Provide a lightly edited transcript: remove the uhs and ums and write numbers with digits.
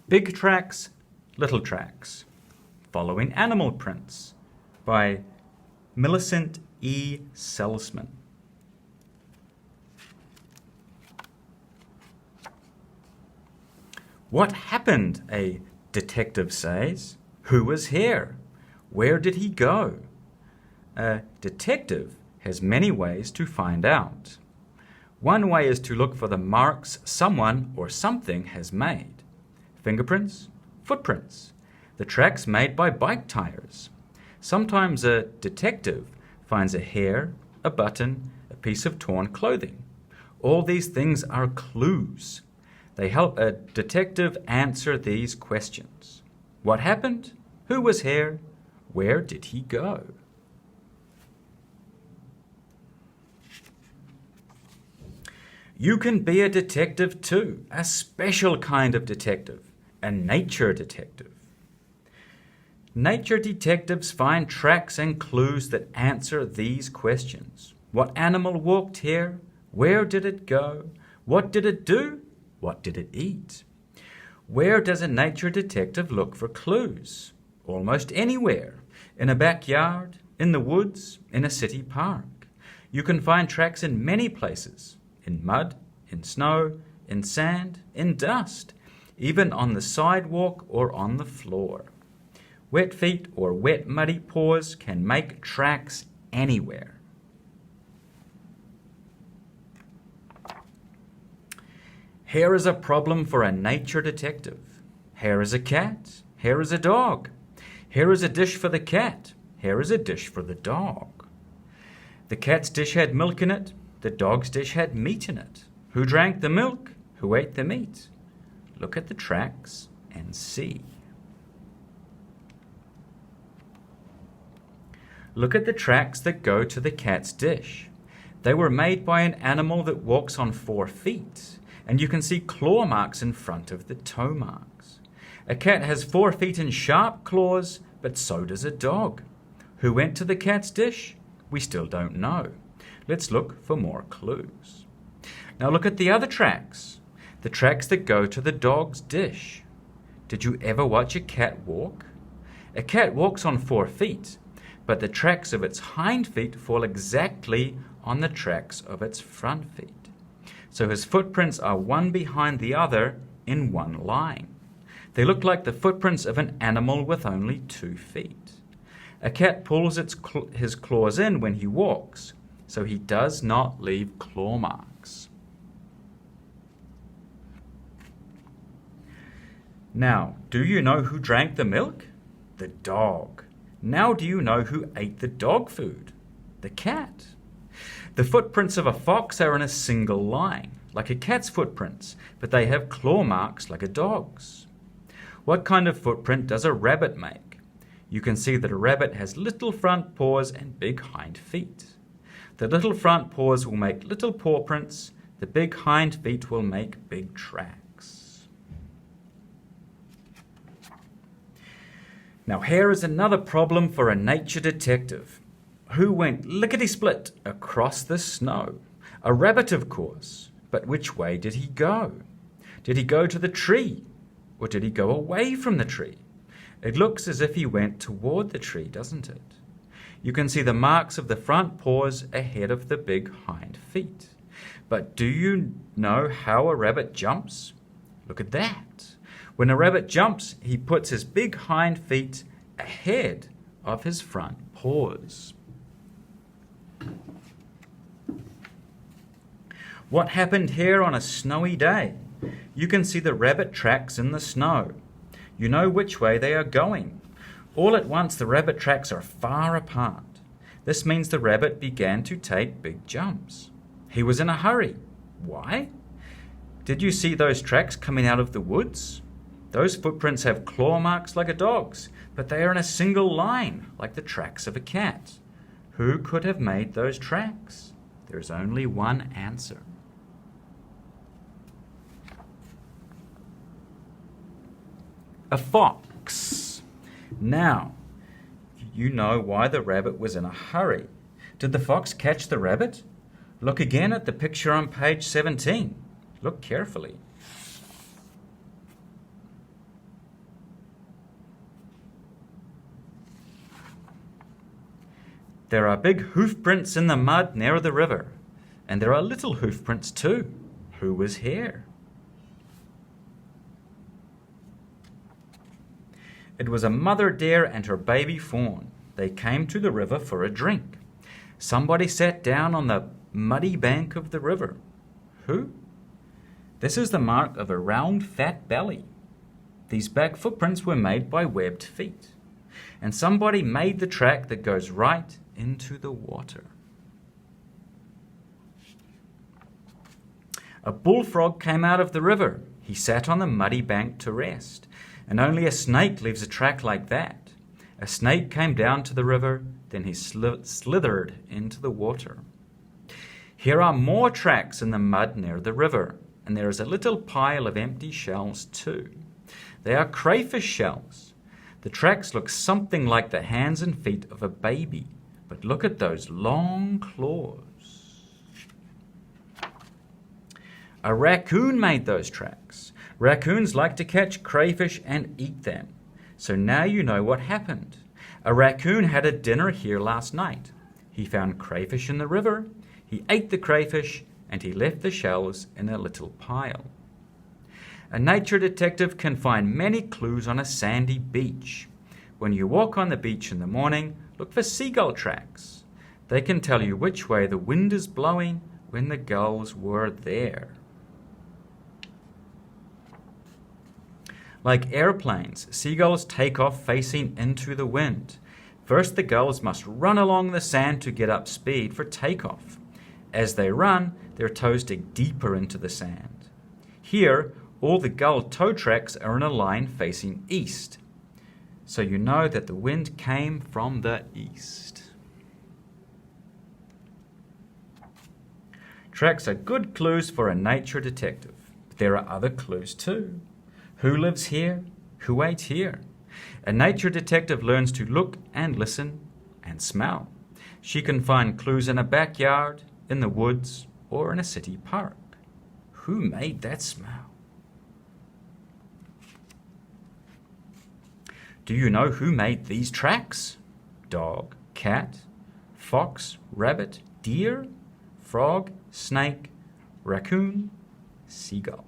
Big Tracks, Little Tracks, Following Animal Prints by Millicent E. Salzman. What happened, a detective says. Who was here? Where did he go? A detective has many ways to find out. One way is to look for the marks someone or something has made. Fingerprints, footprints, the tracks made by bike tires. Sometimes a detective finds a hair, a button, a piece of torn clothing. All these things are clues. They help a detective answer these questions. What happened? Who was here? Where did he go? You can be a detective too, a special kind of detective, a nature detective. Nature detectives find tracks and clues that answer these questions. What animal walked here? Where did it go? What did it do? What did it eat? Where does a nature detective look for clues? Almost anywhere. In a backyard, in the woods, in a city park. You can find tracks in many places. In mud, in snow, in sand, in dust, even on the sidewalk or on the floor. Wet feet or wet muddy paws can make tracks anywhere. Here is a problem for a nature detective. Here is a cat. Here is a dog. Here is a dish for the cat. Here is a dish for the dog. The cat's dish had milk in it. The dog's dish had meat in it. Who drank the milk? Who ate the meat? Look at the tracks and see. Look at the tracks that go to the cat's dish. They were made by an animal that walks on 4 feet, and you can see claw marks in front of the toe marks. A cat has 4 feet and sharp claws, but so does a dog. Who went to the cat's dish? We still don't know. Let's look for more clues. Now look at the other tracks, the tracks that go to the dog's dish. Did you ever watch a cat walk? A cat walks on 4 feet, but the tracks of its hind feet fall exactly on the tracks of its front feet. So his footprints are one behind the other in one line. They look like the footprints of an animal with only 2 feet. A cat pulls his claws in when he walks, so he does not leave claw marks. Now, do you know who drank the milk? The dog. Now do you know who ate the dog food? The cat. The footprints of a fox are in a single line, like a cat's footprints, but they have claw marks like a dog's. What kind of footprint does a rabbit make? You can see that a rabbit has little front paws and big hind feet. The little front paws will make little paw prints. The big hind feet will make big tracks. Now here is another problem for a nature detective. Who went lickety-split across the snow? A rabbit, of course. But which way did he go? Did he go to the tree? Or did he go away from the tree? It looks as if he went toward the tree, doesn't it? You can see the marks of the front paws ahead of the big hind feet. But do you know how a rabbit jumps? Look at that. When a rabbit jumps, he puts his big hind feet ahead of his front paws. What happened here on a snowy day? You can see the rabbit tracks in the snow. You know which way they are going. All at once the rabbit tracks are far apart. This means the rabbit began to take big jumps. He was in a hurry. Why? Did you see those tracks coming out of the woods? Those footprints have claw marks like a dog's, but they are in a single line like the tracks of a cat. Who could have made those tracks? There is only one answer. A fox. Now, you know why the rabbit was in a hurry. Did the fox catch the rabbit? Look again at the picture on page 17. Look carefully. There are big hoof prints in the mud near the river, and there are little hoof prints too. Who was here? It was a mother deer and her baby fawn. They came to the river for a drink. Somebody sat down on the muddy bank of the river. Who? This is the mark of a round, fat belly. These back footprints were made by webbed feet. And somebody made the track that goes right into the water. A bullfrog came out of the river. He sat on the muddy bank to rest. And only a snake leaves a track like that. A snake came down to the river, then he slithered into the water. Here are more tracks in the mud near the river, and there is a little pile of empty shells too. They are crayfish shells. The tracks look something like the hands and feet of a baby, but look at those long claws. A raccoon made those tracks. Raccoons like to catch crayfish and eat them. So now you know what happened. A raccoon had a dinner here last night. He found crayfish in the river, he ate the crayfish, and he left the shells in a little pile. A nature detective can find many clues on a sandy beach. When you walk on the beach in the morning, look for seagull tracks. They can tell you which way the wind is blowing when the gulls were there. Like airplanes, seagulls take off facing into the wind. First, the gulls must run along the sand to get up speed for takeoff. As they run, their toes dig deeper into the sand. Here, all the gull toe tracks are in a line facing east. So you know that the wind came from the east. Tracks are good clues for a nature detective. But there are other clues too. Who lives here? Who ate here? A nature detective learns to look and listen and smell. She can find clues in a backyard, in the woods, or in a city park. Who made that smell? Do you know who made these tracks? Dog, cat, fox, rabbit, deer, frog, snake, raccoon, seagull.